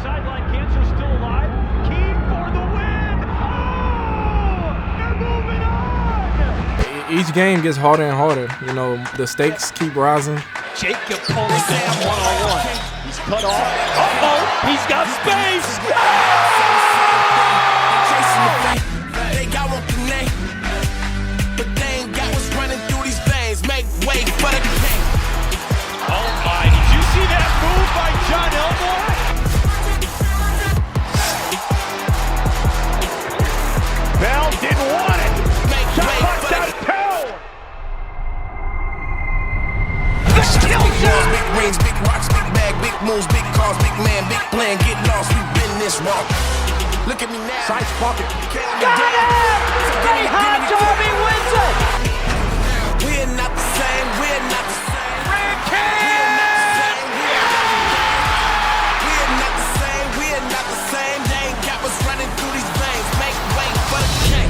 sideline. Cancer still alive. Keen for the win. Oh! They're moving on! Each game gets harder and harder. You know, the stakes keep rising. Jacob pulling down one-on-one. He's cut off. Uh-oh! He's got space! They got one name, but they ain't got what's running through these veins. Make way for the king. Oh my, did you see that move by John Elmore? Bell didn't want it. Make way for the Pell. big rings, big rocks, big bag, big moves, big cars, big man, big plan. Get lost, we've been this walk. Look at me now. Sides pocket. Got it! Ray Hodge Army wins it! We're not the same, we're not the same. Red We're not the same, we're not the same. They ain't got what's running through these veins. Make way for the king.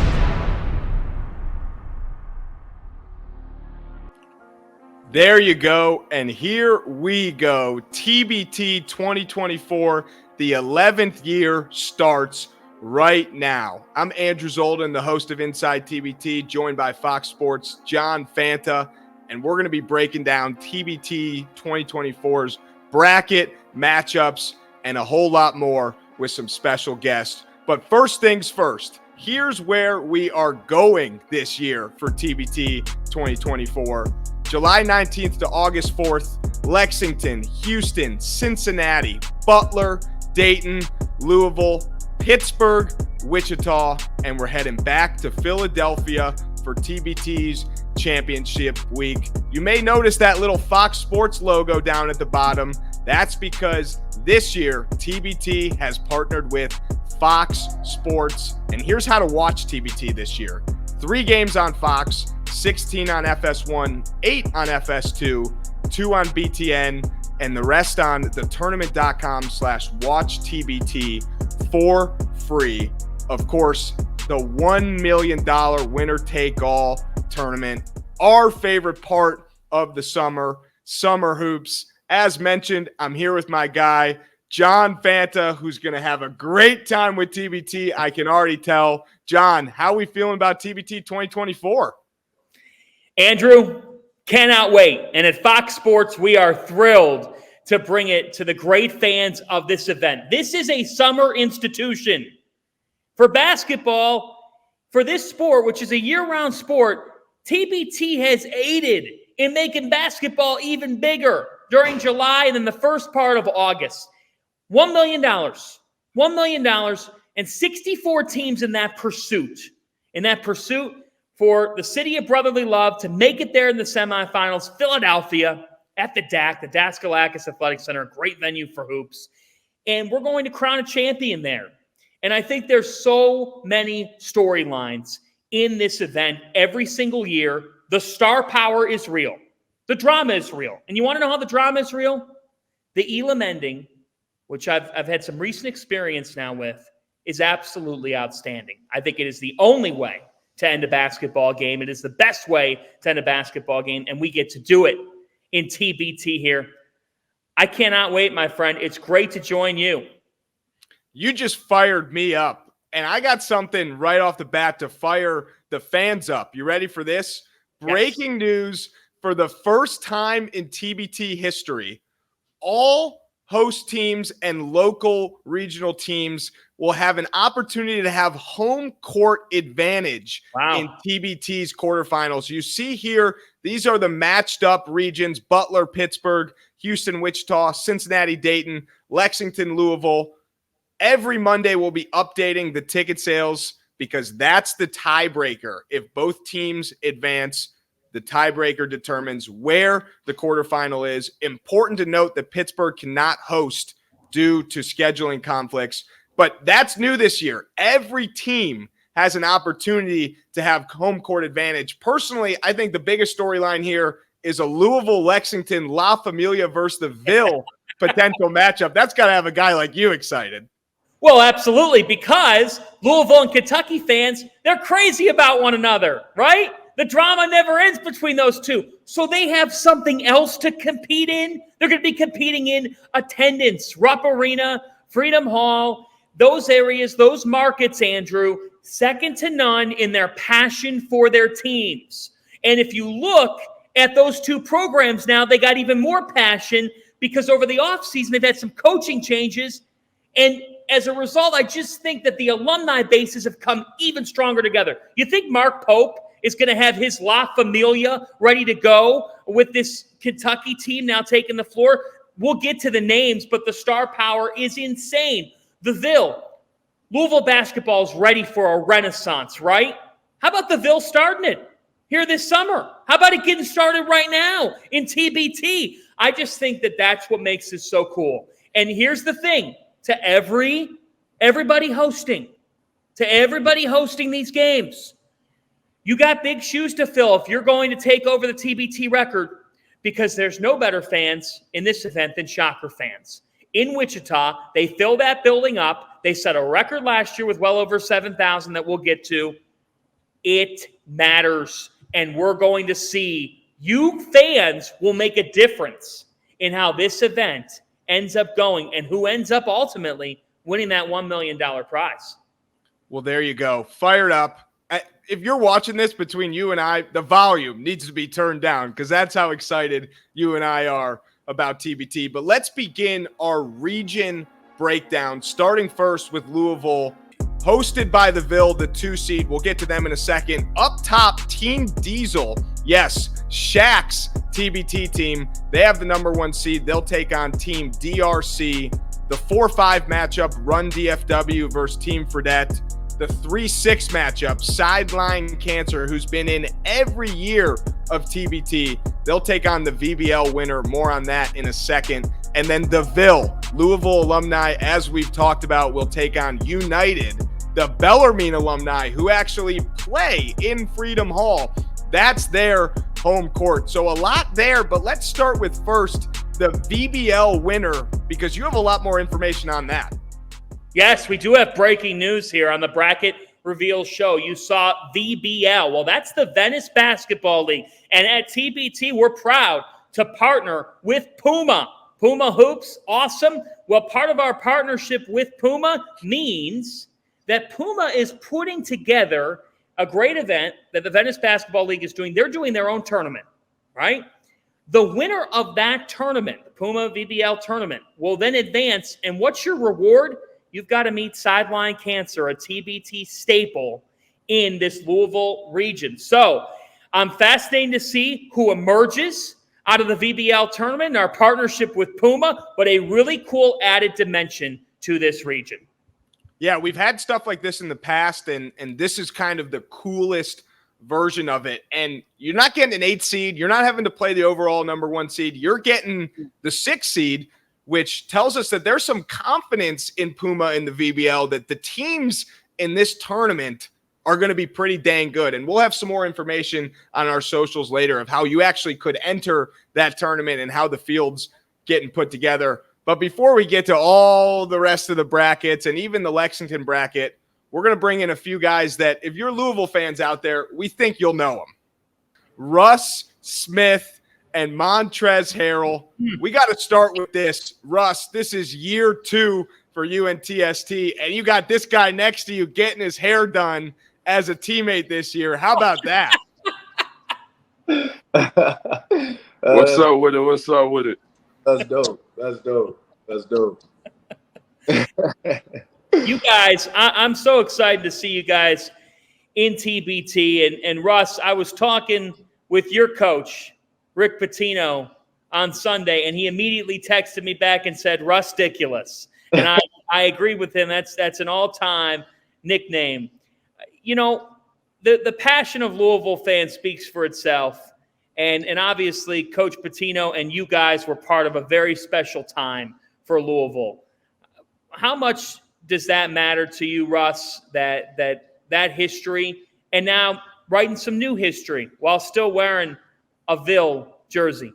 There you go, and here we go. TBT 2024, the 11th year starts right now. I'm Andrew Zoldan, the host of Inside TBT, joined by Fox Sports' John Fanta, and we're going to be breaking down TBT 2024's bracket, matchups, and a whole lot more with some special guests. But first things first, here's where we are going this year for TBT 2024. July 19th to August 4th, Lexington, Houston, Cincinnati, Butler, Dayton, Louisville, Pittsburgh, Wichita, and we're heading back to Philadelphia for TBT's championship week. You may notice that little Fox Sports logo down at the bottom. That's because this year, TBT has partnered with Fox Sports. And here's how to watch TBT this year. 3 games on Fox, 16 on FS1, 8 on FS2, 2 on BTN, and the rest on thetournament.com/watchtbt for free. Of course, the $1 million winner-take-all tournament, our favorite part of the summer hoops. As mentioned, I'm here with my guy, John Fanta, who's going to have a great time with TBT. I can already tell. John, how are we feeling about TBT 2024? Andrew, cannot wait. And at Fox Sports, we are thrilled to bring it to the great fans of this event. This is a summer institution. For basketball, for this sport, which is a year-round sport, TBT has aided in making basketball even bigger during July and then the first part of August. $1 million. $1 million and 64 teams in that pursuit. For the city of brotherly love to make it there in the semifinals. Philadelphia at the DAC, the Daskalakis Athletic Center, a great venue for hoops. And we're going to crown a champion there. And I think there's so many storylines in this event every single year. The star power is real. The drama is real. And you want to know how the drama is real? The Elam ending, which I've had some recent experience now with, is absolutely outstanding. I think it is the only way to end a basketball game. It is the best way to end a basketball game, and we get to do it in TBT here. I cannot wait, my friend. It's great to join you. You just fired me up, and I got something right off the bat to fire the fans up. You ready for this? Yes. Breaking news: for the first time in TBT history, all host teams and local regional teams will have an opportunity to have home court advantage in TBT's quarterfinals. You see here, these are the matched up regions: Butler, Pittsburgh, Houston, Wichita, Cincinnati, Dayton, Lexington, Louisville. Every Monday we'll be updating the ticket sales because that's the tiebreaker. If both teams advance, the tiebreaker determines where the quarterfinal is. Important to note that Pittsburgh cannot host due to scheduling conflicts, but that's new this year. Every team has an opportunity to have home court advantage. Personally, I think the biggest storyline here is a Louisville-Lexington La Familia versus the Ville potential matchup. That's got to have a guy like you excited. Well, absolutely, because Louisville and Kentucky fans, they're crazy about one another, right? The drama never ends between those two. So they have something else to compete in. They're going to be competing in attendance. Rupp Arena Freedom Hall, those areas, those markets, Andrew, second to none in their passion for their teams. And if you look at those two programs now, they got even more passion because over the offseason, they've had some coaching changes. And as a result, I just think that the alumni bases have come even stronger together. You think Mark Pope is going to have his La Familia ready to go with this Kentucky team now taking the floor? We'll get to the names, but the star power is insane. The Ville. Louisville basketball is ready for a renaissance, right? How about the Ville starting it here this summer? How about it getting started right now in TBT? I just think that that's what makes this so cool. And here's the thing, to everybody hosting these games, you got big shoes to fill if you're going to take over the TBT record, because there's no better fans in this event than Shocker fans. In Wichita, they fill that building up. They set a record last year with well over 7,000 that we'll get to. It matters, and we're going to see you fans will make a difference in how this event ends up going and who ends up ultimately winning that $1 million prize. Well, there you go. Fired up. If you're watching this between you and I, the volume needs to be turned down because that's how excited you and I are about TBT. But let's begin our region breakdown, starting first with Louisville, hosted by the Ville, the 2 seed. We'll get to them in a second. Up top, Team Diesel. Yes, Shaq's TBT team. They have the number 1 seed. They'll take on Team DRC. The 4-5 matchup, Run DFW versus Team Fredette. The 3-6 matchup, Sideline Cancer, who's been in every year of TBT. They'll take on the VBL winner. More on that in a second. And then the Ville, Louisville alumni, as we've talked about, will take on United, the Bellarmine alumni, who actually play in Freedom Hall. That's their home court. So a lot there, but let's start with first the VBL winner, because you have a lot more information on that. Yes, we do have breaking news here on the Bracket Reveal show. You saw VBL. Well, that's the Venice Basketball League. And at TBT, we're proud to partner with Puma. Puma Hoops, awesome. Well, part of our partnership with Puma means that Puma is putting together a great event that the Venice Basketball League is doing. They're doing their own tournament, right? The winner of that tournament, the Puma VBL tournament, will then advance. And what's your reward? You've got to meet Sideline Cancer, a TBT staple in this Louisville region. So I'm fascinated to see who emerges out of the VBL tournament in our partnership with Puma, but a really cool added dimension to this region. Yeah, we've had stuff like this in the past, and this is kind of the coolest version of it. And you're not getting an 8 seed. You're not having to play the overall number 1 seed. You're getting the 6 seed, which tells us that there's some confidence in Puma in the VBL, that the teams in this tournament are going to be pretty dang good. And we'll have some more information on our socials later of how you actually could enter that tournament and how the field's getting put together. But before we get to all the rest of the brackets and even the Lexington bracket, we're going to bring in a few guys that, if you're Louisville fans out there, we think you'll know them. Russ Smith and Montrez Harrell. We got to start with this. Russ, this is year 2 for you and TST, and you got this guy next to you getting his hair done as a teammate this year. How about that? What's up with it? What's up with it? That's dope. You guys, I'm so excited to see you guys in TBT. And Russ, I was talking with your coach, Rick Pitino, on Sunday, and he immediately texted me back and said, "Rusticulous." And I agree with him. That's an all-time nickname. You know, the passion of Louisville fans speaks for itself. And obviously, Coach Pitino and you guys were part of a very special time for Louisville. How much does that matter to you, Russ, that history, and now writing some new history while still wearing a Ville jersey?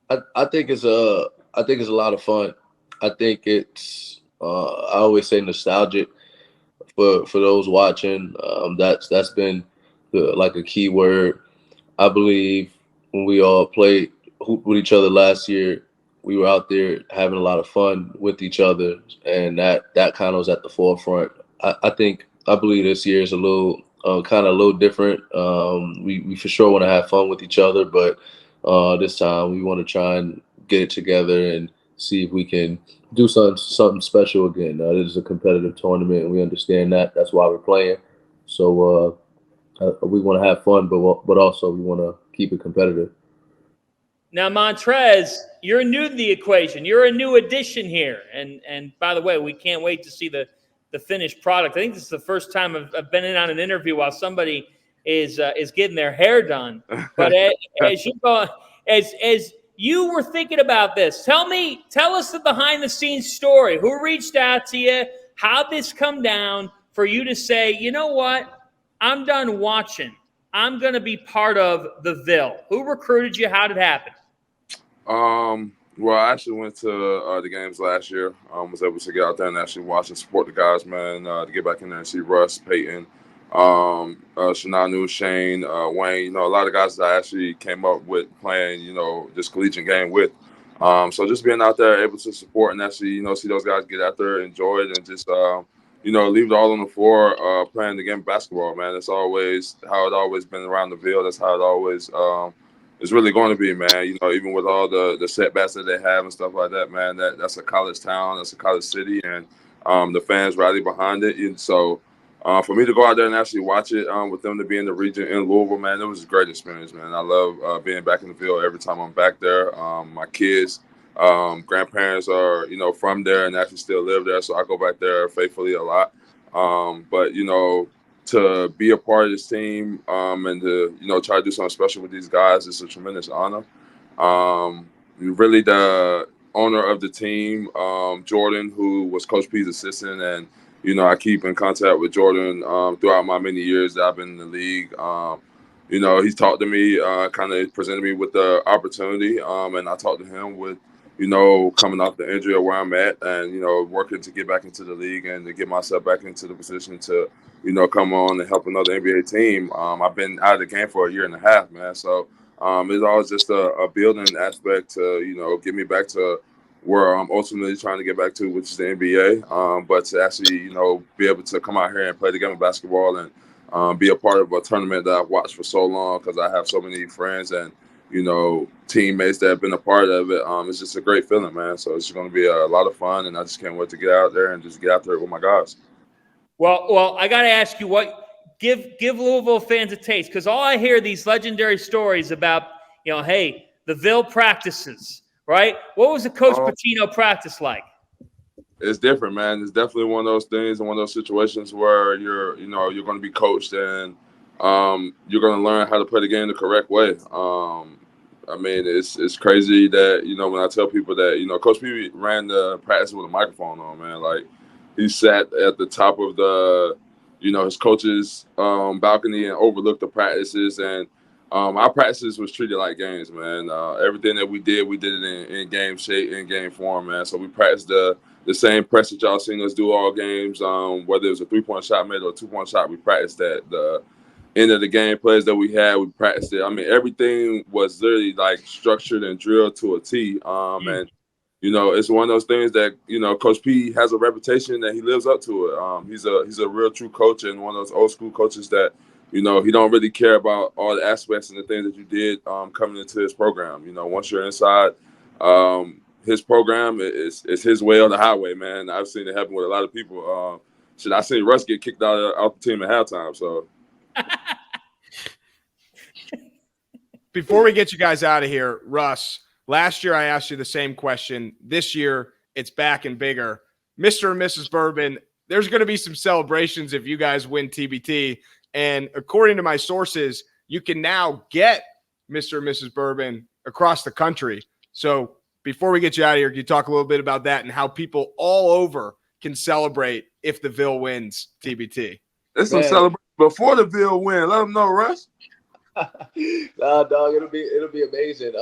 I think it's a lot of fun. I think it's I always say nostalgic for those watching. That's been like a key word. I believe when we all played with each other last year, we were out there having a lot of fun with each other, and that kind of was at the forefront. I believe this year is a little kind of a little different. We for sure want to have fun with each other, but this time we want to try and get it together and see if we can do something special again. This is a competitive tournament, and we understand that. That's why we're playing. So we want to have fun, but also we want to keep it competitive. Now, Montrez, you're new to the equation. You're a new addition here. And by the way, we can't wait to see the finished product. I think this is the first time I've been in on an interview while somebody is getting their hair done. But as you were thinking about this, tell us the behind-the-scenes story. Who reached out to you? How'd this come down for you to say, you know what? I'm done watching. I'm going to be part of the Ville. Who recruited you? How did it happen? Well, I actually went to the games last year. Was able to get out there and actually watch and support the guys, man, to get back in there and see Russ, Peyton, Shananu, Shane, Wayne, a lot of guys that I actually came up with playing, this collegiate game with. So just being out there, able to support and actually, see those guys get out there, enjoy it, and just, leave it all on the floor playing the game of basketball, man. That's always how it always been around the Ville. That's how it always is really going to be, man. Even with all the setbacks that they have and stuff like that, man, that's a college town, that's a college city, and the fans rally behind it. And so for me to go out there and actually watch it with them to be in the region in Louisville, man, it was a great experience, man. I love being back in the Ville every time I'm back there. My kids, grandparents are, from there and actually still live there, so I go back there faithfully a lot. But, to be a part of this team and to, try to do something special with these guys, it's a tremendous honor. Really the owner of the team, Jordan, who was Coach P's assistant, and, I keep in contact with Jordan throughout my many years that I've been in the league. He's talked to me, kind of presented me with the opportunity, and I talked to him with, coming off the injury of where I'm at and, working to get back into the league and to get myself back into the position to, come on and help another NBA team. I've been out of the game for a year and a half, man. So it's always just a building aspect to, get me back to where I'm ultimately trying to get back to, which is the NBA. But to actually, be able to come out here and play the game of basketball and be a part of a tournament that I've watched for so long because I have so many friends and, teammates that have been a part of it. It's just a great feeling, man. So it's going to be a lot of fun, and I just can't wait to get out there and just get out there with my guys. Well, I got to ask you, give Louisville fans a taste, because all I hear these legendary stories about, hey, the Ville practices, right? What was the Coach Pitino practice like? It's different, man. It's definitely one of those things and one of those situations where you're going to be coached and you're going to learn how to play the game the correct way. It's crazy that, when I tell people that, Coach P ran the practice with a microphone on, man. Like, he sat at the top of the, his coach's balcony and overlooked the practices. And our practices was treated like games, man. Everything that we did it in game shape, in game form, man. So we practiced the same press that y'all seen us do all games, whether it was a 3-point shot made or a 2-point shot, we practiced that. The end of the game plays that we had, we practiced it. Everything was literally like structured and drilled to a T. And, it's one of those things that, Coach P has a reputation that he lives up to it. He's a real true coach and one of those old school coaches that, he don't really care about all the aspects and the things that you did coming into his program. Once you're inside his program, it's his way or the highway, man. I've seen it happen with a lot of people. I seen Russ get kicked out the team at halftime, so. Before we get you guys out of here, Russ, last year I asked you the same question. This year it's back and bigger. Mr. and Mrs. Bourbon, there's going to be some celebrations if you guys win TBT. And according to my sources, you can now get Mr. and Mrs. Bourbon across the country. So before we get you out of here, can you talk a little bit about that and how people all over can celebrate if the Ville wins TBT? It's some celebration before the Ville win. Let them know, Russ. Nah, dog, it'll be amazing.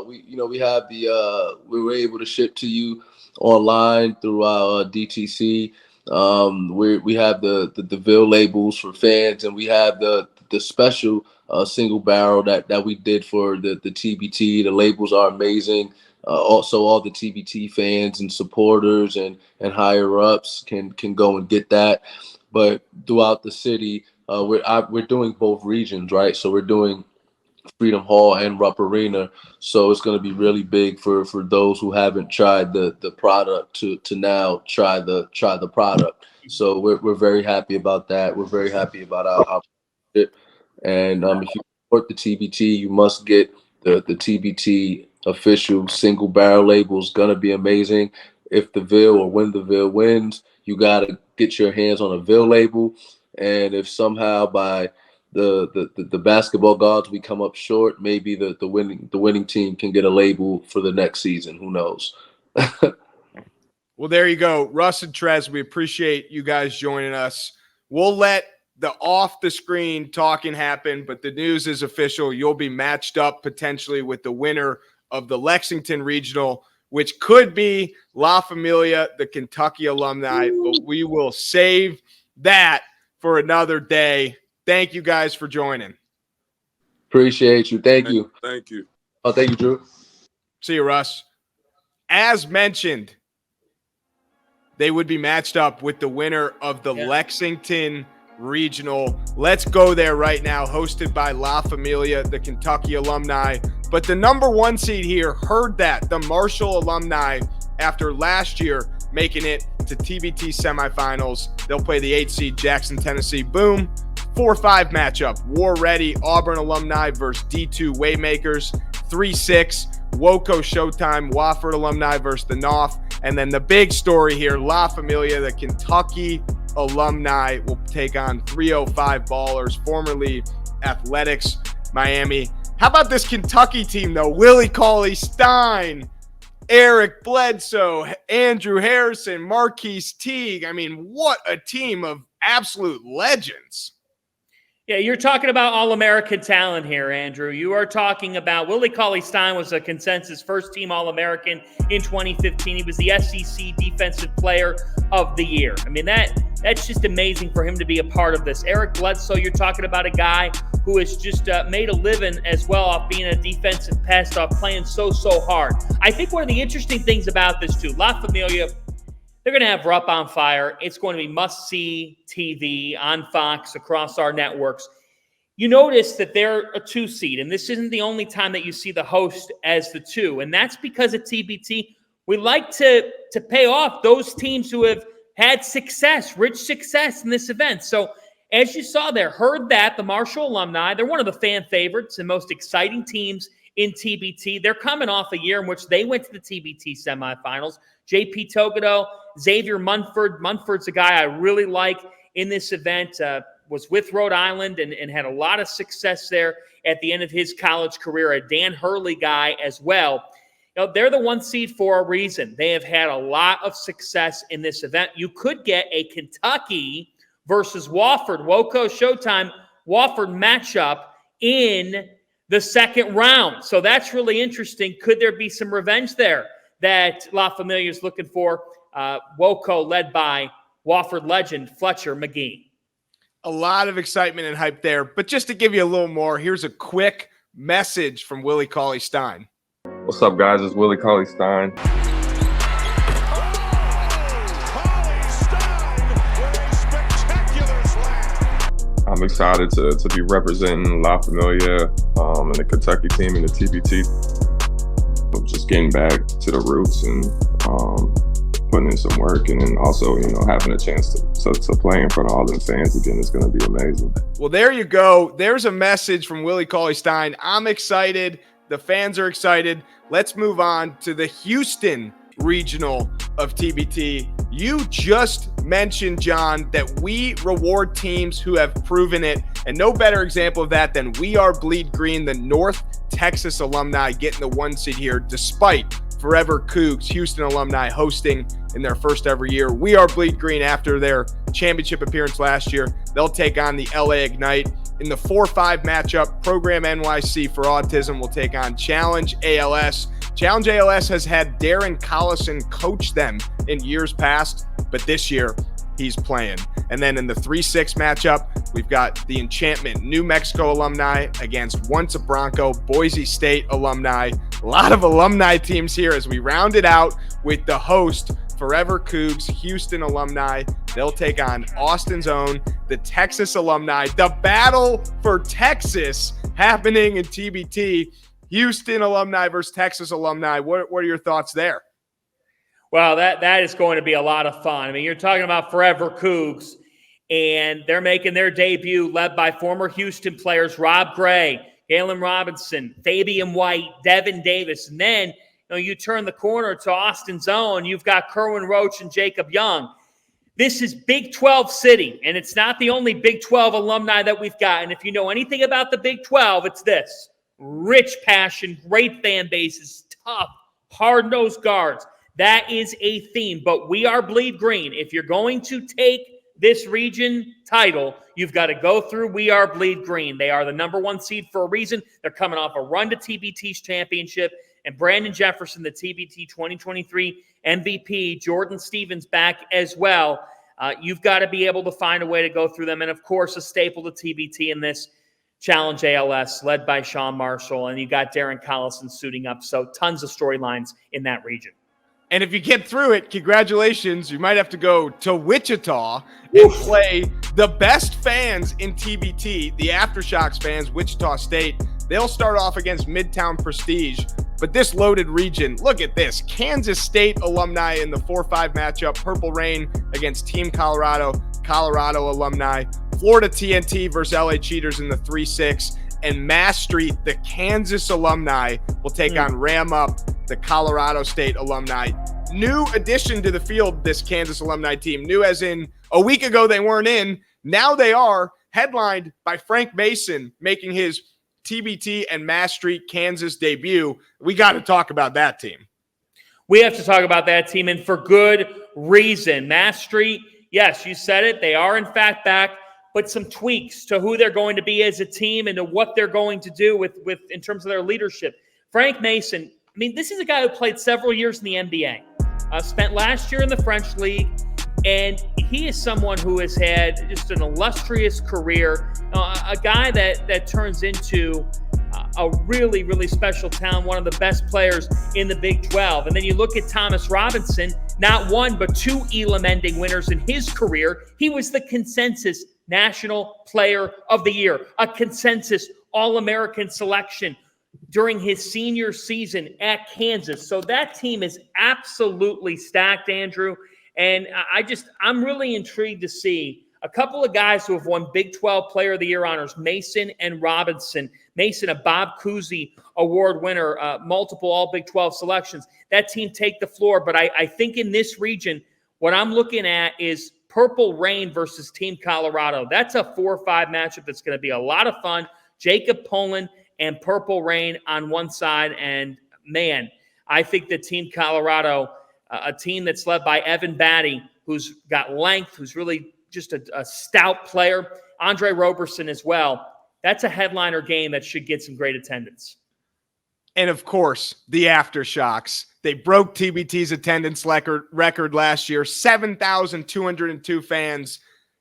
We have we were able to ship to you online through our DTC. We have the Ville labels for fans, and we have the special single barrel that we did for the TBT. The labels are amazing. Also, all the TBT fans and supporters and higher ups can go and get that. But throughout the city, we're doing both regions, right? So we're doing Freedom Hall and Rupp Arena. So it's going to be really big for those who haven't tried the product to now try the product. So we're very happy about that. We're very happy about our and if you support the TBT, you must get the TBT official single barrel label. Is going to be amazing. If the Ville or when the Ville wins, you got to get your hands on a Ville label. And if somehow by the basketball gods we come up short, maybe the winning team can get a label for the next season. Who knows? Well, there you go. Russ and Trez, we appreciate you guys joining us. We'll let the off-the-screen talking happen, but the news is official. You'll be matched up potentially with the winner of the Lexington Regional, which could be La Familia, the Kentucky alumni, but we will save that for another day. Thank you guys for joining. Appreciate you. Thank you. Thank you. Oh, thank you, Drew. See you, Russ. As mentioned, they would be matched up with the winner of the Lexington Regional. Let's go there right now, hosted by La Familia, the Kentucky alumni. But the number one seed here heard that, the Marshall alumni, after last year making it to TBT semifinals. They'll play the 8 seed Jackson, Tennessee. Boom. 4-5 matchup. War ready Auburn alumni versus D2 Waymakers. 3-6 Woco Showtime Wofford alumni versus the North. And then the big story here, La Familia, the Kentucky alumni, will take on 305 Ballers, formerly Athletics Miami. How about this Kentucky team, though? Willie Cauley-Stein, Eric Bledsoe, Andrew Harrison, Marquise Teague. I mean, what a team of absolute legends. Yeah, you're talking about All-American talent here, Andrew. You are talking about Willie Cauley-Stein was a consensus first-team All-American in 2015. He was the SEC Defensive Player of the Year. I mean, that's just amazing for him to be a part of this. Eric Bledsoe, you're talking about a guy who has just made a living as well off being a defensive pest, off playing so hard. I think one of the interesting things about this, too, La Familia, they're going to have Rupp on fire. It's going to be must-see TV on Fox across our networks. You notice that they're a 2 seed, and this isn't the only time that you see the host as the 2, and that's because at TBT, we like to pay off those teams who have had success, rich success in this event. So as you saw there, heard that, the Marshall alumni, they're one of the fan favorites and most exciting teams in TBT. They're coming off a year in which they went to the TBT semifinals. JP Togodo, Xavier Munford. Munford's a guy I really like in this event, was with Rhode Island and had a lot of success there at the end of his college career. A Dan Hurley guy as well. You know, they're the 1 seed for a reason. They have had a lot of success in this event. You could get a Kentucky versus Wofford, Woco Showtime, Wofford matchup in the second round. So that's really interesting. Could there be some revenge there that La Familia is looking for? Woco led by Wofford legend Fletcher McGee. A lot of excitement and hype there. But just to give you a little more, here's a quick message from Willie Cauley-Stein. What's up, guys? It's Willie Cauley-Stein. I'm excited to be representing La Familia and the Kentucky team and the TBT. Just getting back to the roots and putting in some work, and then also, having a chance to play in front of all them fans again is going to be amazing. Well, there you go. There's a message from Willie Cauley-Stein. I'm excited. The fans are excited. Let's move on to the Houston Regional of TBT. You just mentioned, John, that we reward teams who have proven it, and no better example of that than We Are Bleed Green, the North Texas alumni getting the 1 seed here, despite Forever Cougs, Houston alumni, hosting in their first ever year. We Are Bleed Green, after their championship appearance last year, they'll take on the LA Ignite. In the 4-5 matchup, Program NYC for Autism will take on Challenge ALS. Challenge ALS has had Darren Collison coach them in years past, but this year he's playing. And then in the 3-6 matchup, we've got the Enchantment New Mexico alumni against once a Bronco Boise State alumni. A lot of alumni teams here as we round it out with the host, Forever Cougs, Houston alumni. They'll take on Austin's own, the Texas alumni. The battle for Texas happening in TBT. Houston alumni versus Texas alumni. What are your thoughts there? Well, that is going to be a lot of fun. I mean, you're talking about Forever Cougs, and they're making their debut led by former Houston players Rob Gray, Galen Robinson, Fabian White, Devin Davis. And then you turn the corner to Austin's own. You've got Kerwin Roach and Jacob Young. This is Big 12 City, and it's not the only Big 12 alumni that we've got. And if you know anything about the Big 12, it's this. Rich passion, great fan bases, tough, hard-nosed guards. That is a theme, but we are bleed green. If you're going to take this region title, you've got to go through We Are Bleed Green. They are the number one seed for a reason. They're coming off a run to TBT's championship, and Brandon Jefferson, the TBT 2023 MVP, Jordan Stevens back as well. You've got to be able to find a way to go through them, and of course, a staple to TBT in this Challenge ALS, led by Sean Marshall, and you got Darren Collison suiting up. So tons of storylines in that region. And if you get through it, congratulations. You might have to go to Wichita and play the best fans in TBT, the Aftershocks fans, Wichita State. They'll start off against Midtown Prestige. But this loaded region, look at this. Kansas State alumni in the 4-5 matchup. Purple Rain against Team Colorado, Colorado alumni. Florida TNT versus LA Cheaters in the 3-6. And Mass Street, the Kansas alumni, will take on Ram Up, the Colorado State alumni. New addition to the field, this Kansas alumni team. New as in a week ago they weren't in. Now they are, headlined by Frank Mason making his TBT and Mass Street, Kansas debut. We got to talk about that team. We have to talk about that team, and for good reason. Mass Street, yes, you said it. They are, in fact, back. But some tweaks to who they're going to be as a team and to what they're going to do with in terms of their leadership. Frank Mason, I mean, this is a guy who played several years in the NBA, spent last year in the French League, and he is someone who has had just an illustrious career, a guy that turns into a really, really special talent, one of the best players in the Big 12. And then you look at Thomas Robinson, not one but two Elam Ending winners in his career. He was the consensus National Player of the Year, a consensus All-American selection during his senior season at Kansas. So that team is absolutely stacked, Andrew. And I'm really intrigued to see a couple of guys who have won Big 12 Player of the Year honors, Mason and Robinson. Mason, a Bob Cousy Award winner, multiple All Big 12 selections. That team take the floor. But I think in this region, what I'm looking at is Purple Rain versus Team Colorado. That's a 4-5 matchup that's going to be a lot of fun. Jacob Poland and Purple Rain on one side. And, man, I think that Team Colorado, a team that's led by Evan Batty, who's got length, who's really just a stout player. Andre Roberson as well. That's a headliner game that should get some great attendance. And, of course, the Aftershocks. They broke TBT's attendance record last year, 7,202 fans.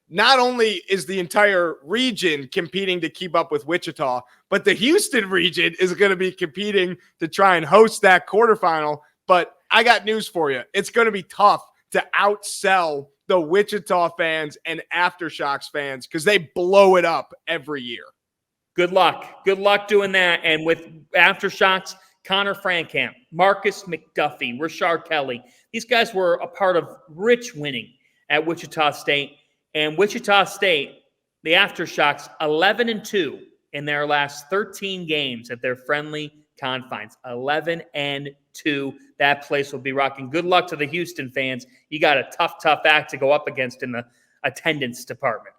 Not only is the entire region competing to keep up with Wichita, but the Houston region is going to be competing to try and host that quarterfinal. But I got news for you. It's going to be tough to outsell the Wichita fans and Aftershocks fans because they blow it up every year. Good luck. Good luck doing that. And with Aftershocks, Connor Frankamp, Marcus McDuffie, Rashard Kelly. These guys were a part of rich winning at Wichita State. And Wichita State, the Aftershocks, 11-2 in their last 13 games at their friendly confines. 11-2. That place will be rocking. Good luck to the Houston fans. You got a tough act to go up against in the attendance department.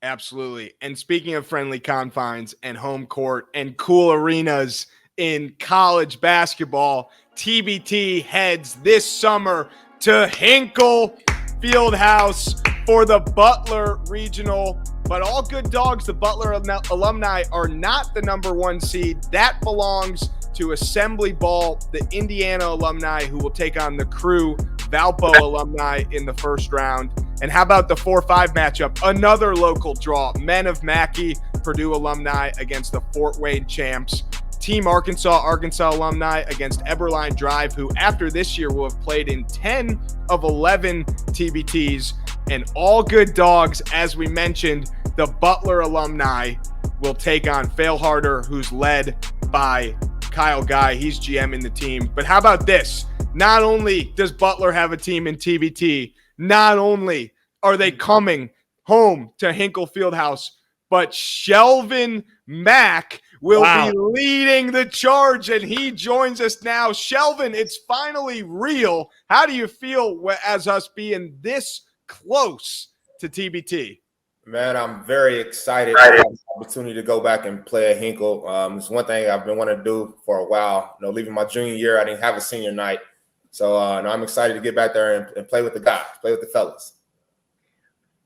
Absolutely. And speaking of friendly confines and home court and cool arenas in college basketball, TBT heads this summer to Hinkle Fieldhouse for the Butler Regional. But all good dogs, the Butler alumni are not the number one seed. That belongs to Assembly Ball, the Indiana alumni, who will take on the Crew Valpo alumni in the first round. And how about the 4-5 matchup? Another local draw. Men of Mackey, Purdue alumni against the Fort Wayne champs, Team Arkansas alumni against Eberline Drive, who after this year will have played in 10 of 11 TBTs. And All Good Dogs, as we mentioned, the Butler alumni will take on Fail Harder, who's led by Kyle Guy. He's GMing the team. But how about this? Not only does Butler have a team in TBT, not only are they coming home to Hinkle Fieldhouse, but Shelvin Mack will be leading the charge, and he joins us now. Shelvin, it's finally real. How do you feel as us being this close to TBT? Man, I'm very excited to have the opportunity to go back and play at Hinkle. It's one thing I've been wanting to do for a while. Leaving my junior year, I didn't have a senior night. So I'm excited to get back there and play with the guys, play with the fellas.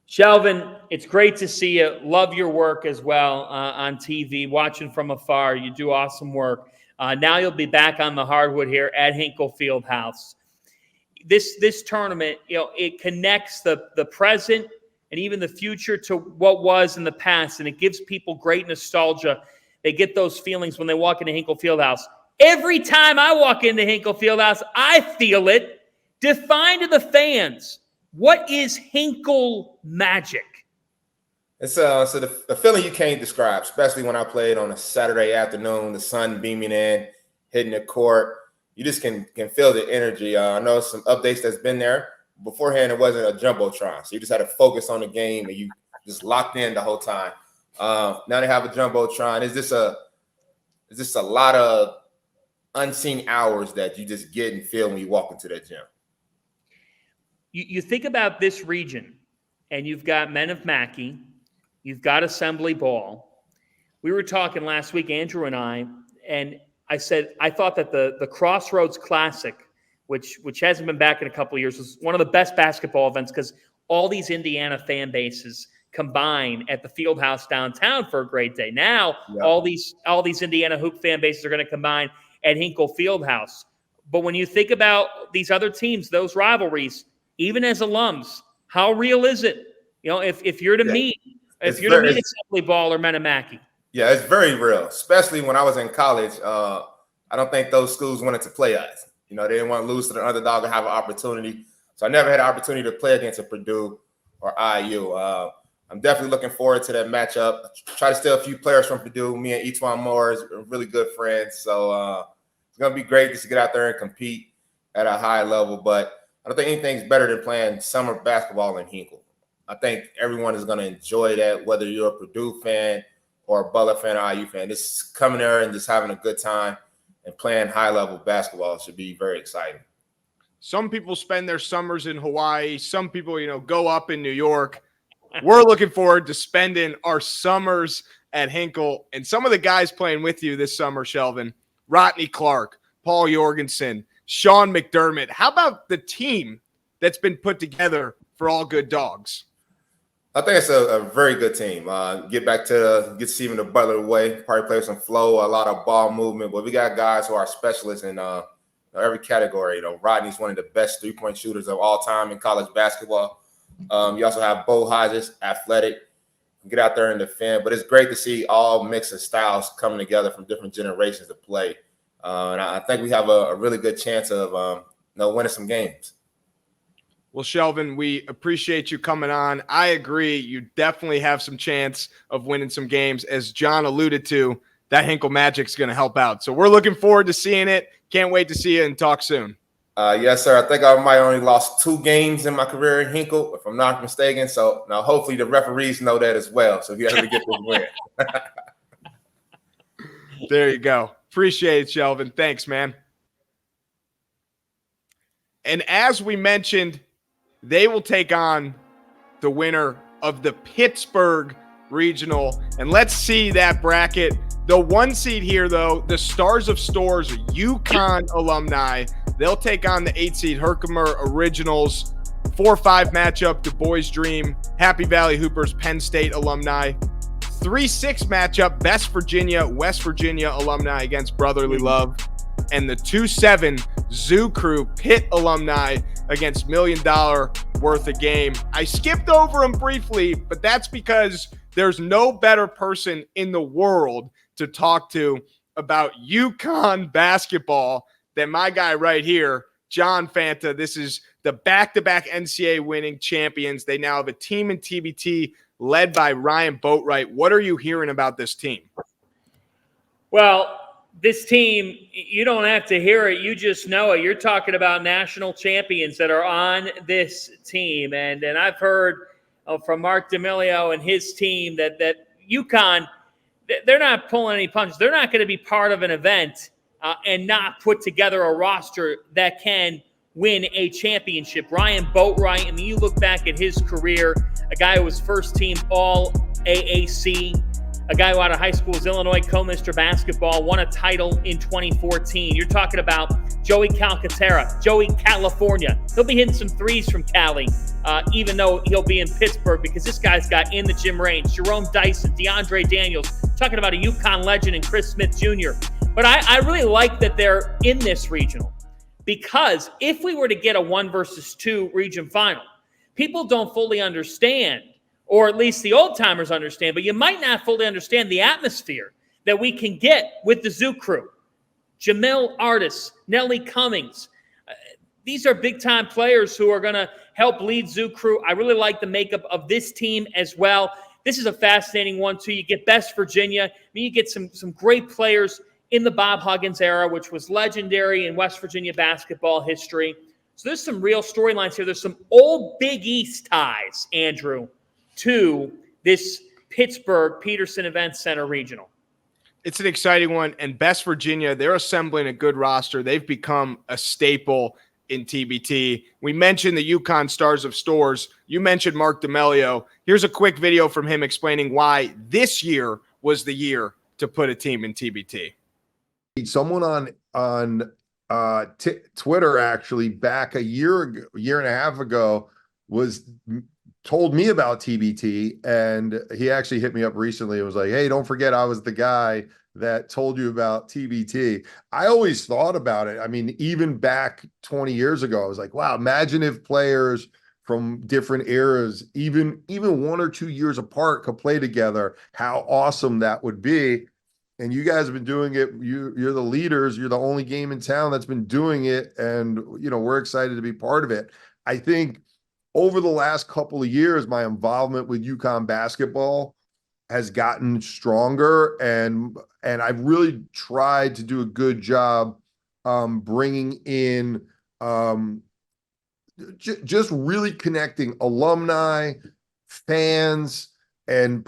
Shelvin, it's great to see you. Love your work as well on TV, watching from afar. You do awesome work. Now you'll be back on the hardwood here at Hinkle Fieldhouse. This tournament, it connects the present and even the future to what was in the past, and it gives people great nostalgia. They get those feelings when they walk into Hinkle Fieldhouse. Every time I walk into Hinkle Fieldhouse, I feel it. Define to the fans, what is Hinkle magic? It's a feeling you can't describe, especially when I played on a Saturday afternoon, the sun beaming in, hitting the court. You just can feel the energy. I know some updates that's been there. Beforehand, it wasn't a jumbotron, so you just had to focus on the game and you just locked in the whole time. Now they have a jumbotron. Is this a lot of unseen hours that you just get and feel when you walk into that gym? You think about this region, and you've got Men of Mackey, you've got Assembly Ball. We were talking last week, Andrew and I said I thought that the Crossroads Classic, which hasn't been back in a couple of years, was one of the best basketball events because all these Indiana fan bases combine at the Fieldhouse downtown for a great day. Now, all these Indiana hoop fan bases are going to combine at Hinkle Fieldhouse. But when you think about these other teams, those rivalries, even as alums, how real is it? If you're to meet Assembly Ball or Men of Mackey. Yeah, it's very real, especially when I was in college. I don't think those schools wanted to play us. They didn't want to lose to the underdog and have an opportunity. So I never had an opportunity to play against a Purdue or IU. I'm definitely looking forward to that matchup. Try to steal a few players from Purdue. Me and Etwan Moore is really good friends. So it's going to be great just to get out there and compete at a high level. But I don't think anything's better than playing summer basketball in Hinkle. I think everyone is going to enjoy that, whether you're a Purdue fan or a Butler fan or IU fan. Just coming there and just having a good time and playing high-level basketball should be very exciting. Some people spend their summers in Hawaii. Some people, go up in New York. We're looking forward to spending our summers at Hinkle. And some of the guys playing with you this summer, Shelvin, Rodney Clark, Paul Jorgensen, Sean McDermott. How about the team that's been put together for All Good Dogs? I think it's a very good team. Get to see him in the Butler way. Probably play with some flow, a lot of ball movement. But we got guys who are specialists in every category. Rodney's one of the best three-point shooters of all time in college basketball. You also have Bo Hodges, athletic, get out there and defend. But it's great to see all mix of styles coming together from different generations to play. And I think we have a really good chance of winning some games. Well, Shelvin, we appreciate you coming on. I agree. You definitely have some chance of winning some games. As John alluded to, that Hinkle Magic's going to help out. So we're looking forward to seeing it. Can't wait to see you and talk soon. Yes, sir. I think I might only lost 2 games in my career in Hinkle, if I'm not mistaken. So now hopefully the referees know that as well. So if you ever get this win. There you go. Appreciate it, Shelvin. Thanks, man. And as we mentioned, they will take on the winner of the Pittsburgh Regional. And let's see that bracket. The 1 seed here, though, the Stars of Stores, UConn alumni. They'll take on the 8 seed Herkimer Originals. 4-5 matchup, Du Bois Dream, Happy Valley Hoopers, Penn State alumni. 3-6 matchup, West Virginia alumni against Brotherly Love. And the 2-7 Zoo Crew Pitt alumni against $1 million worth of game. I skipped over them briefly, but that's because there's no better person in the world to talk to about UConn basketball than my guy right here, John Fanta. This is the back-to-back NCAA winning champions. They now have a team in TBT led by Ryan Boatwright. What are you hearing about this team? Well, this team, you don't have to hear it. You just know it. You're talking about national champions that are on this team. And I've heard from Mark D'Amelio and his team that UConn, they're not pulling any punches. They're not going to be part of an event and not put together a roster that can win a championship. Ryan Boatwright, I mean, you look back at his career, a guy who was first team all AAC, a guy who out of high school was Illinois co-Mr. Basketball, won a title in 2014. You're talking about Joey Calcaterra, Joey California. He'll be hitting some threes from Cali, even though he'll be in Pittsburgh, because this guy's got in the gym range. Jerome Dyson, DeAndre Daniels, talking about a UConn legend, and Chris Smith Jr. But I really like that they're in this regional, because if we were to get a 1-versus-2 region final, people don't fully understand, or at least the old-timers understand, but you might not fully understand the atmosphere that we can get with the Zoo Crew. Jamil Artis, Nellie Cummings. These are big-time players who are going to help lead Zoo Crew. I really like the makeup of this team as well. This is a fascinating one, too. You get Best Virginia. I mean, you get some great players in the Bob Huggins era, which was legendary in West Virginia basketball history. So there's some real storylines here. There's some old Big East ties, Andrew, to this Pittsburgh Peterson Events Center regional. It's an exciting one. And Best Virginia, they're assembling a good roster. They've become a staple in TBT. We mentioned the UConn Stars of Stores. You mentioned Mark D'Amelio. Here's a quick video from him explaining why this year was the year to put a team in TBT. Someone on Twitter, actually, back a year and a half ago, told me about TBT, and he actually hit me up recently and was like, hey, don't forget I was the guy that told you about TBT. I always thought about it. I mean, even back 20 years ago, I was like, wow, imagine if players from different eras, even 1 or 2 years apart, could play together, how awesome that would be. And you guys have been doing it. You're the leaders. You're the only game in town that's been doing it. And, we're excited to be part of it. I think over the last couple of years, my involvement with UConn basketball has gotten stronger. And I've really tried to do a good job bringing in just really connecting alumni, fans, and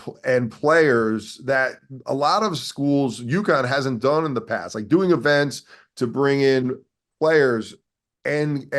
players that a lot of schools, UConn hasn't done in the past, like doing events to bring in players and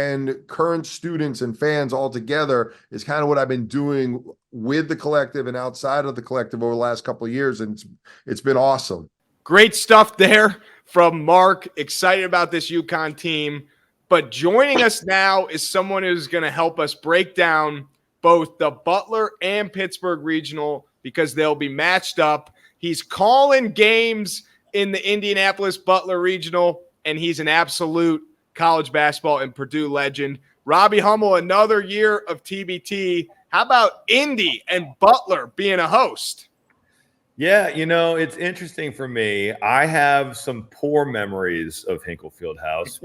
current students and fans all together is kind of what I've been doing with the collective and outside of the collective over the last couple of years. And it's been awesome. Great stuff there from Mark. Excited about this UConn team. But joining us now is someone who's going to help us break down both the Butler and Pittsburgh regional, because they'll be matched up. He's calling games in the Indianapolis Butler regional, and he's an absolute college basketball and Purdue legend. Robbie Hummel, another year of TBT. How about Indy and Butler being a host? Yeah, it's interesting for me. I have some poor memories of Hinkle Fieldhouse,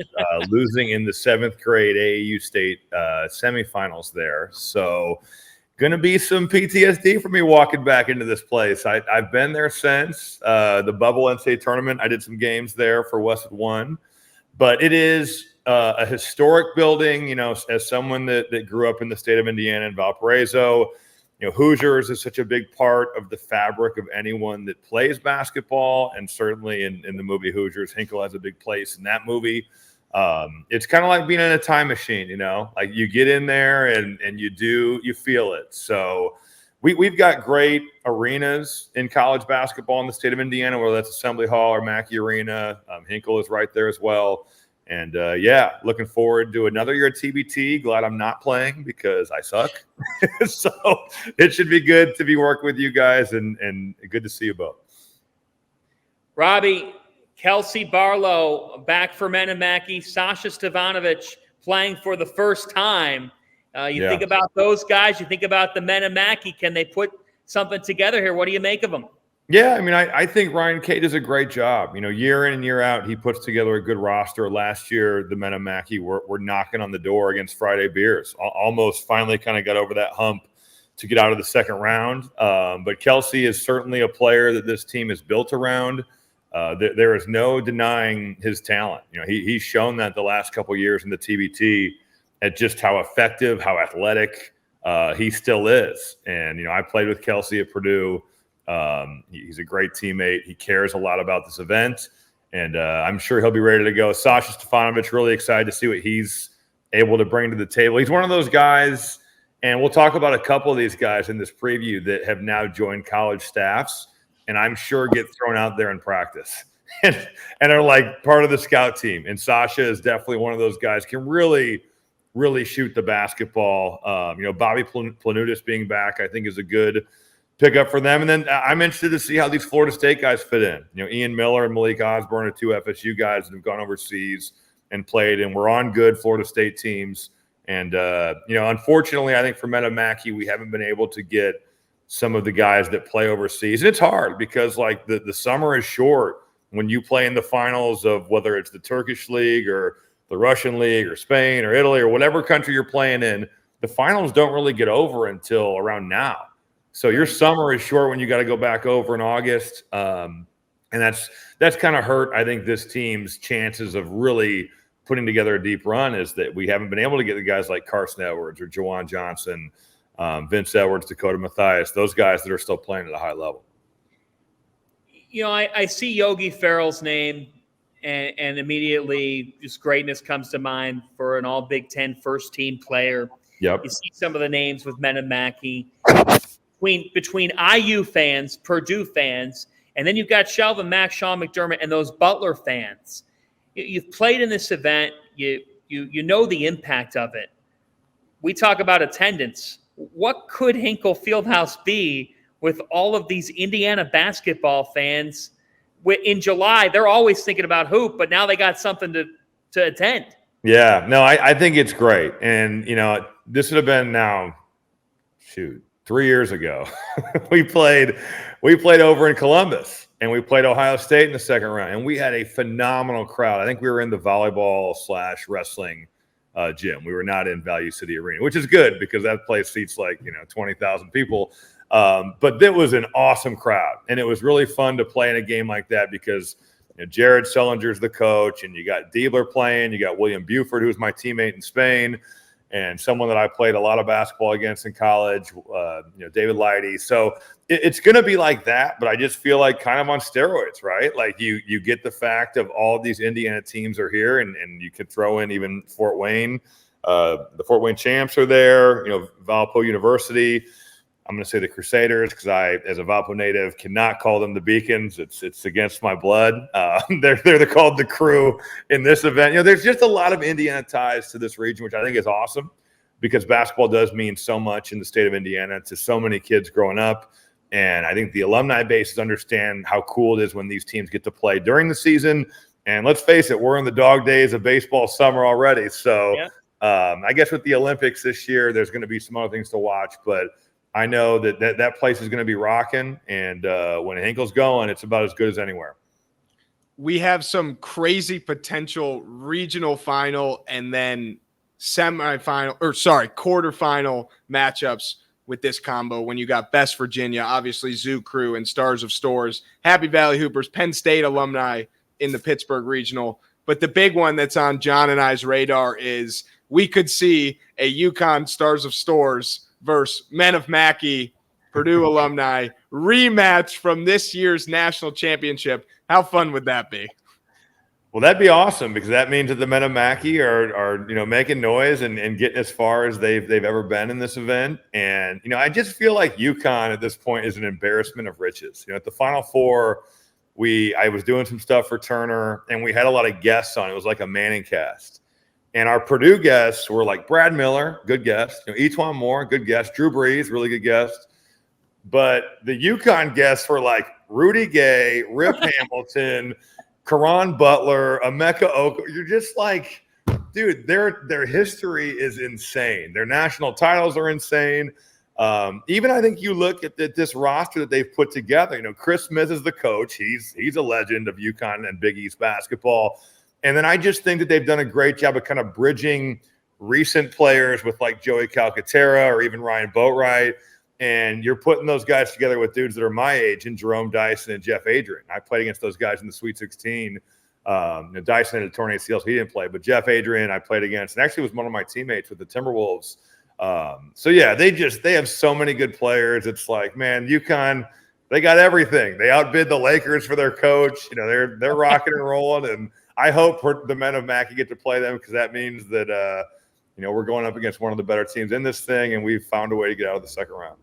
losing in the 7th grade AAU state semifinals there. So going to be some PTSD for me walking back into this place. I've been there since the Bubble NCAA tournament. I did some games there for Westwood 1. But it is a historic building, as someone that grew up in the state of Indiana and Valparaiso. Hoosiers is such a big part of the fabric of anyone that plays basketball, and certainly in the movie Hoosiers, Hinkle has a big place in that movie. It's kind of like being in a time machine, like you get in there and you feel it. So we've got great arenas in college basketball in the state of Indiana, whether that's Assembly Hall or Mackey Arena. Hinkle is right there as well. And looking forward to another year at TBT. Glad I'm not playing because I suck. So it should be good to be working with you guys, and good to see you both. Robbie, Kelsey Barlow back for Mackey, Sasha Stevanovic playing for the first time. You think about those guys. You think about the Mackey. Can they put something together here? What do you make of them? Yeah, I mean, I think Ryan K does a great job. Year in and year out, he puts together a good roster. Last year, the men of Mackey were knocking on the door against Friday Beers. Almost finally kind of got over that hump to get out of the second round. But Kelsey is certainly a player that this team is built around. There is no denying his talent. He's shown that the last couple of years in the TBT at just how effective, how athletic he still is. And, I played with Kelsey at Purdue. He's a great teammate. He cares a lot about this event, and I'm sure he'll be ready to go. Sasha Stefanovic, really excited to see what he's able to bring to the table. He's one of those guys, and we'll talk about a couple of these guys in this preview that have now joined college staffs, and I'm sure get thrown out there in practice and are like part of the scout team. And Sasha is definitely one of those guys, can really, really shoot the basketball. Bobby Planutis being back, I think, is a good pick up for them. And then I'm interested to see how these Florida State guys fit in. Ian Miller and Malik Osborne are two FSU guys that have gone overseas and played, and we're on good Florida State teams. And, unfortunately, I think for men of Mackey, we haven't been able to get some of the guys that play overseas. And it's hard because, the summer is short when you play in the finals of whether it's the Turkish league or the Russian league or Spain or Italy or whatever country you're playing in. The finals don't really get over until around now. So your summer is short when you got to go back over in August. And that's kind of hurt, I think, this team's chances of really putting together a deep run, is that we haven't been able to get the guys like Carson Edwards or Jawan Johnson, Vince Edwards, Dakota Mathias, those guys that are still playing at a high level. I see Yogi Ferrell's name, and immediately just greatness comes to mind for an all Big Ten first-team player. Yep. You see some of the names with men of Mackey. Between IU fans, Purdue fans, and then you've got Shelvin Mack, Sean McDermott, and those Butler fans. You've played in this event. You know the impact of it. We talk about attendance. What could Hinkle Fieldhouse be with all of these Indiana basketball fans? In July, they're always thinking about hoop, but now they got something to attend. Yeah, no, I think it's great. And, this would have been now, 3 years ago. we played over in Columbus, and we played Ohio State in the second round, and we had a phenomenal crowd. I think we were in the volleyball/wrestling gym. We were not in Value City Arena, which is good because that place seats 20,000 people. But it was an awesome crowd, and it was really fun to play in a game like that because Jared Sullinger's the coach, and you got Diebler playing, you got William Buford, who was my teammate in Spain, and someone that I played a lot of basketball against in college, David Leidy. So it's going to be like that, but I just feel like kind of on steroids, right? Like you get the fact of all these Indiana teams are here, and you could throw in even Fort Wayne. The Fort Wayne Champs are there, Valpo University. I'm going to say the Crusaders because I, as a Valpo native, cannot call them the Beacons. It's against my blood. They're called the Crew in this event. There's just a lot of Indiana ties to this region, which I think is awesome because basketball does mean so much in the state of Indiana to so many kids growing up. And I think the alumni bases understand how cool it is when these teams get to play during the season. And let's face it, we're in the dog days of baseball summer already. So I guess with the Olympics this year, there's going to be some other things to watch, but I know that place is going to be rocking, and when Hinkle's going, it's about as good as anywhere. We have some crazy potential regional final and then quarterfinal matchups with this combo when you got Best Virginia, obviously Zoo Crew and Stars of Stores, Happy Valley Hoopers, Penn State alumni in the Pittsburgh regional. But the big one that's on John and I's radar is we could see a UConn Stars of Stores versus Men of Mackey, Purdue alumni rematch from this year's national championship. How fun would that be? Well, that'd be awesome because that means that the Men of Mackey are making noise and getting as far as they've ever been in this event. And I just feel like UConn at this point is an embarrassment of riches. At the Final Four, I was doing some stuff for Turner, and we had a lot of guests on. It was like a Manning cast. And our Purdue guests were like Brad Miller, good guest. Etuan Moore, good guest. Drew Brees, really good guest. But the UConn guests were like Rudy Gay, Rip Hamilton, Karan Butler, Emeka Oko. You're just like, dude, their history is insane. Their national titles are insane. Even I think you look at this roster that they've put together. Chris Smith is the coach. He's a legend of UConn and Big East basketball. And then I just think that they've done a great job of kind of bridging recent players with like Joey Calcaterra or even Ryan Boatwright. And you're putting those guys together with dudes that are my age, and Jerome Dyson and Jeff Adrian. I played against those guys in the Sweet 16. Dyson had a torn ACL, so he didn't play. But Jeff Adrian, I played against, and actually was one of my teammates with the Timberwolves. So yeah, they have so many good players. It's like, man, UConn, they got everything. They outbid the Lakers for their coach. They're rocking and rolling. And I hope the men of Mackey get to play them, because that means that we're going up against one of the better teams in this thing, and we've found a way to get out of the second round.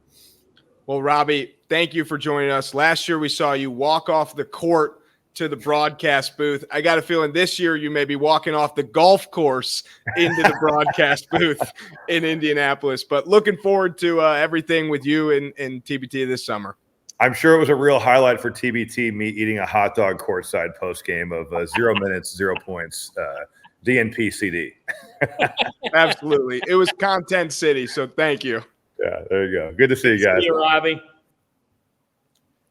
Well, Robbie, thank you for joining us. Last year we saw you walk off the court to the broadcast booth. I got a feeling this year you may be walking off the golf course into the broadcast booth in Indianapolis. But looking forward to everything with you and TBT this summer. I'm sure it was a real highlight for TBT, me eating a hot dog courtside post-game of 0 minutes, 0 points, DNP CD. Absolutely. It was Content City, so thank you. Yeah, there you go. Good to see you guys. See you, Robbie.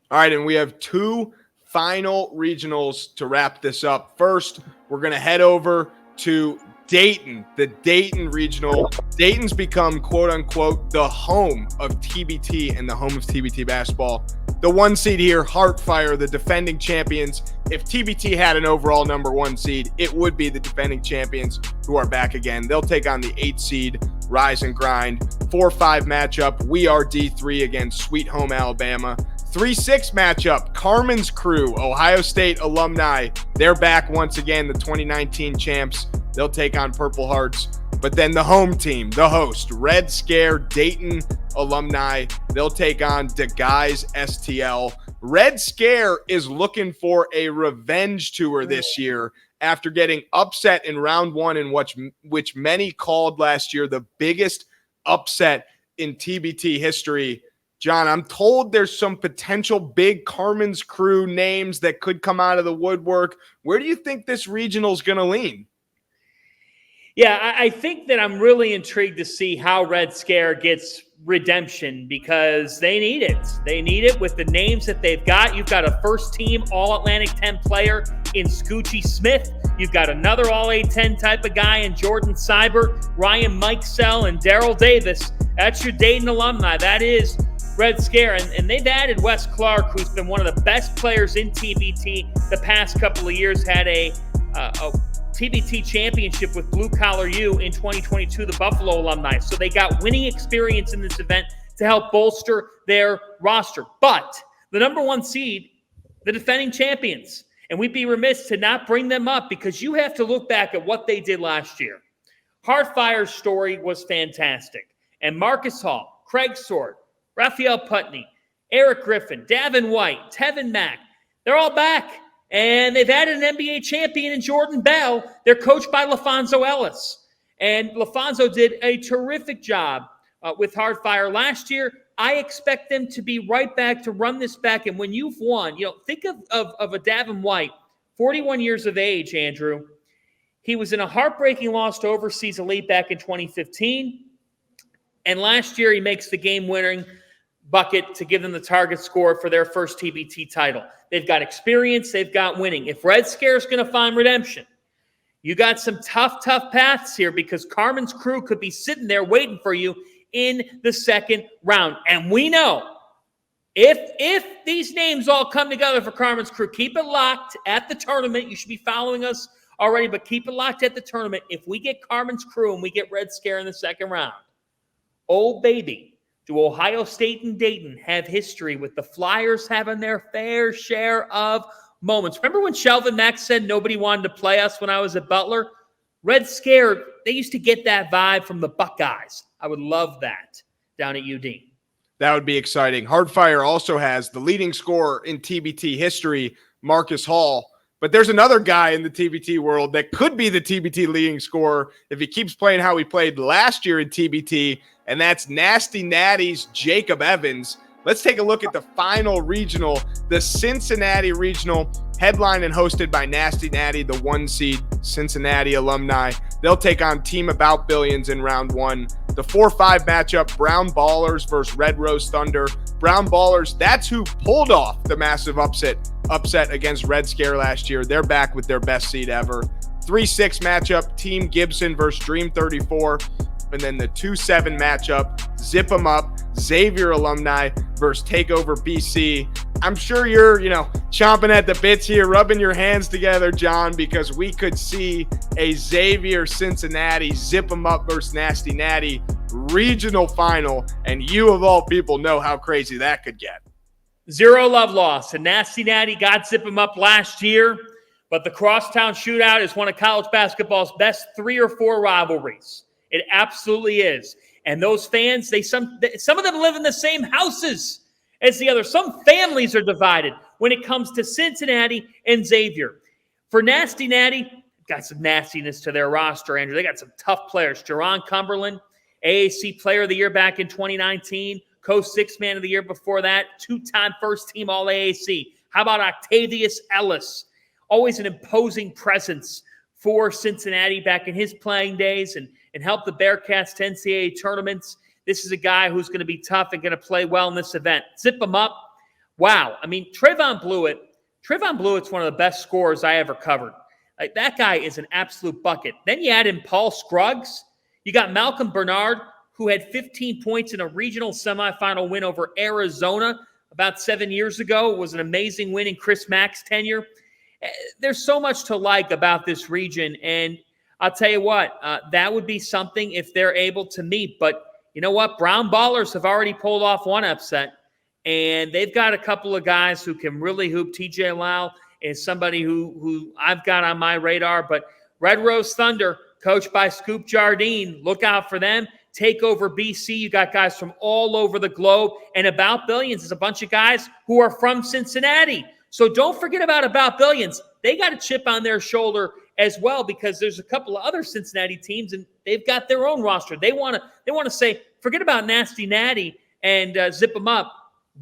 All right, and we have two final regionals to wrap this up. First, we're going to head over to Dayton, the Dayton regional. Dayton's become, quote unquote, the home of TBT and the home of TBT basketball. The 1 seed here, Heartfire, the defending champions. If TBT had an overall number 1 seed, it would be the defending champions who are back again. They'll take on the 8 seed, Rise and Grind. 4-5 matchup, we are D3 against Sweet Home Alabama. 3-6 matchup, Carmen's Crew, Ohio State alumni. They're back once again, the 2019 champs. They'll take on Purple Hearts. But then the home team, the host, Red Scare, Dayton alumni. They'll take on DeGuys STL. Red Scare is looking for a revenge tour this year after getting upset in round 1 in which many called last year the biggest upset in TBT history. John, I'm told there's some potential big Carmen's Crew names that could come out of the woodwork. Where do you think this regional is going to lean? Yeah, I think that I'm really intrigued to see how Red Scare gets redemption, because they need it. They need it with the names that they've got. You've got a first-team All-Atlantic 10 player in Scoochie Smith. You've got another All-A-10 type of guy in Jordan Seibert, Ryan Mikesell, and Daryl Davis. That's your Dayton alumni. That is Red Scare. And they've added Wes Clark, who's been one of the best players in TBT the past couple of years, had a TBT championship with Blue Collar U in 2022, the Buffalo alumni. So they got winning experience in this event to help bolster their roster. But the number 1 seed, the defending champions, and we'd be remiss to not bring them up, because you have to look back at what they did last year. Heartfire's story was fantastic. And Marcus Hall, Craig Sword, Raphael Putney, Eric Griffin, Davin White, Tevin Mack, they're all back. And they've added an NBA champion in Jordan Bell. They're coached by LaFonso Ellis. And LaFonso did a terrific job with Heartfire last year. I expect them to be right back to run this back. And when you've won, think of a Davin White, 41 years of age, Andrew. He was in a heartbreaking loss to Overseas Elite back in 2015. And last year he makes the game-winning bucket to give them the target score for their first TBT title. They've got experience. They've got winning. If Red Scare is going to find redemption, you got some tough paths here, because Carmen's Crew could be sitting there waiting for you in the second round. And we know if these names all come together for Carmen's Crew, keep it locked at the tournament. You should be following us already, but keep it locked at the tournament. If we get Carmen's Crew and we get Red Scare in the second round, oh, baby, do Ohio State and Dayton have history with the Flyers having their fair share of moments. Remember when Shelvin Mack said nobody wanted to play us when I was at Butler? Red Scare, they used to get that vibe from the Buckeyes. I would love that down at UD. That would be exciting. Heartfire also has the leading scorer in TBT history, Marcus Hall. But there's another guy in the TBT world that could be the TBT leading scorer if he keeps playing how he played last year in TBT, and that's Nasty Natty's Jacob Evans. Let's take a look at the final regional, the Cincinnati regional, headlined and hosted by Nasty Natty, the 1 seed Cincinnati alumni. They'll take on Team About Billions in round 1. The 4-5 matchup, Brown Ballers versus Red Rose Thunder. Brown Ballers, that's who pulled off the massive upset against Red Scare last year. They're back with their best seed ever. 3-6 matchup, Team Gibson versus Dream 34. And then the 2-7 matchup, Zip 'em Up, Xavier alumni versus Takeover BC. I'm sure you're, chomping at the bits here, rubbing your hands together, John, because we could see a Xavier Cincinnati Zip 'em Up versus Nasty Natty regional final, and you of all people know how crazy that could get. 0 love lost. And Nasty Natty got Zip 'em Up last year, but the Crosstown Shootout is one of college basketball's best 3 or 4 rivalries. It absolutely is. And those fans, some of them live in the same houses as the other. Some families are divided when it comes to Cincinnati and Xavier. For Nasty Natty, got some nastiness to their roster, Andrew. They got some tough players. Jerron Cumberland, AAC Player of the Year back in 2019, Co-6 Man of the Year before that, 2-time first-team All-AAC. How about Octavius Ellis? Always an imposing presence for Cincinnati back in his playing days and helped the Bearcats to NCAA tournaments. This is a guy who's going to be tough and going to play well in this event. Zip him up. Wow. I mean, Trayvon Blewett's one of the best scorers I ever covered. Like, that guy is an absolute bucket. Then you add in Paul Scruggs. You got Malcolm Bernard, who had 15 points in a regional semifinal win over Arizona about 7 years ago. It was an amazing win in Chris Mack's tenure. There's so much to like about this region, and I'll tell you what, that would be something if they're able to meet. But you know what? Brown Ballers have already pulled off one upset, and they've got a couple of guys who can really hoop. TJ Lau is somebody who I've got on my radar. But Red Rose Thunder, coached by Scoop Jardine, look out for them. Takeover BC, you got guys from all over the globe. And About Billions is a bunch of guys who are from Cincinnati. So don't forget about Billions. They got a chip on their shoulder as well, because there's a couple of other Cincinnati teams and they've got their own roster. They want to say, forget about Nasty Natty and Zip 'em Up.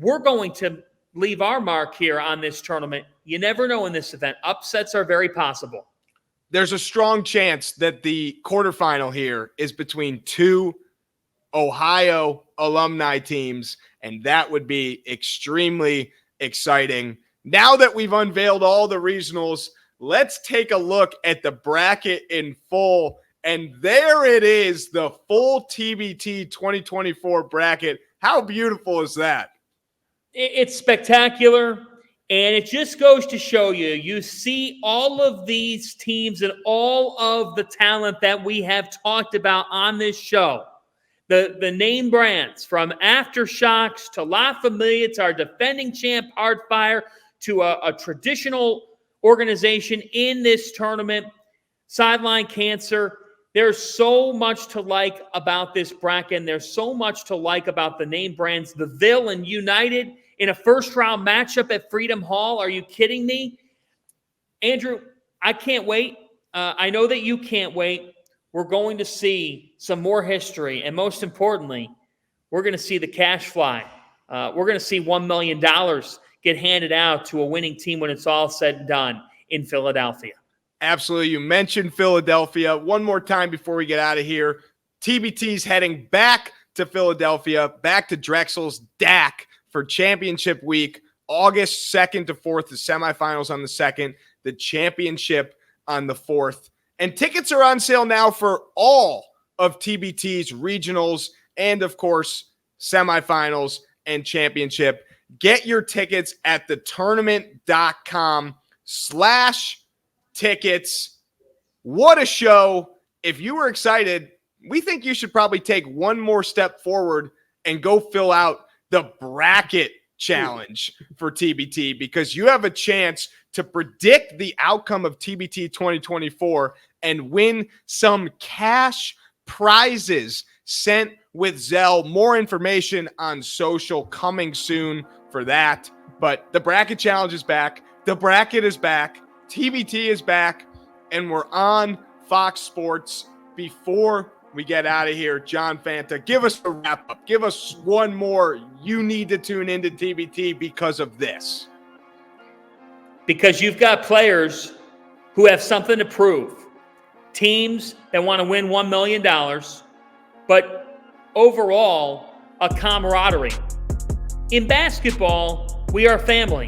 We're going to leave our mark here on this tournament. You never know in this event. Upsets are very possible. There's a strong chance that the quarterfinal here is between 2 Ohio alumni teams, and that would be extremely exciting. Now that we've unveiled all the regionals, let's take a look at the bracket in full. And there it is, the full TBT 2024 bracket. How beautiful is that? It's spectacular. And it just goes to show you see all of these teams and all of the talent that we have talked about on this show. The name brands, from Aftershocks to La Familia to our defending champ Hardfire, to a traditional organization in this tournament, Sideline Cancer. There's so much to like about this bracket, and there's so much to like about the name brands. The Ville and United in a first-round matchup at Freedom Hall. Are you kidding me? Andrew, I can't wait. I know that you can't wait. We're going to see some more history, and most importantly, we're going to see the cash fly. We're going to see $1 million get handed out to a winning team when it's all said and done in Philadelphia. Absolutely. You mentioned Philadelphia. One more time before we get out of here. TBT's heading back to Philadelphia, back to Drexel's DAC for championship week, August 2nd to 4th, the semifinals on the 2nd, the championship on the 4th. And tickets are on sale now for all of TBT's regionals and, of course, semifinals and championship. Get your tickets at thetournament.com/tickets. What a show. If you were excited, we think you should probably take one more step forward and go fill out the bracket challenge for TBT, because you have a chance to predict the outcome of TBT 2024 and win some cash prizes sent with Zelle. More information on social coming soon for that. But the bracket challenge is back. The bracket is back. TBT is back. And we're on Fox Sports. Before we get out of here, John Fanta, give us a wrap up. Give us one more. You need to tune into TBT because of this. Because you've got players who have something to prove. Teams that want to win $1 million, but overall a camaraderie. In basketball, we are family.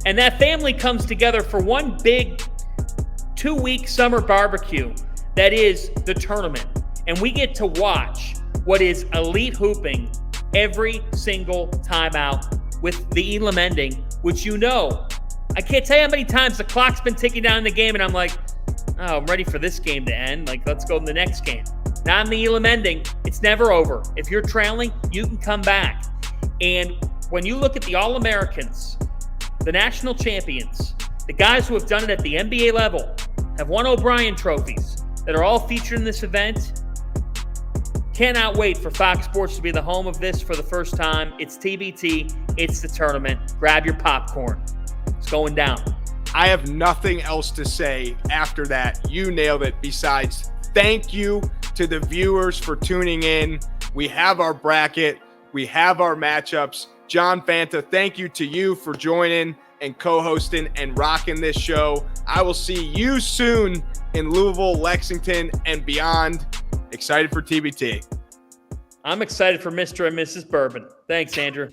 And that family comes together for one big 2-week summer barbecue that is the tournament. And we get to watch what is elite hooping every single time out with the Elam ending, which I can't tell you how many times the clock's been ticking down in the game and I'm like, oh, I'm ready for this game to end. Like, let's go to the next game. Now in the Elam ending, it's never over. If you're trailing, you can come back. And when you look at the All-Americans, the national champions, the guys who have done it at the NBA level, have won O'Brien trophies that are all featured in this event, cannot wait for Fox Sports to be the home of this for the first time. It's TBT. It's the tournament. Grab your popcorn. It's going down. I have nothing else to say after that. You nailed it. Besides, thank you to the viewers for tuning in. We have our bracket. We have our matchups. John Fanta, thank you to you for joining and co-hosting and rocking this show. I will see you soon in Louisville, Lexington, and beyond. Excited for TBT. I'm excited for Mr. and Mrs. Bourbon. Thanks, Andrew.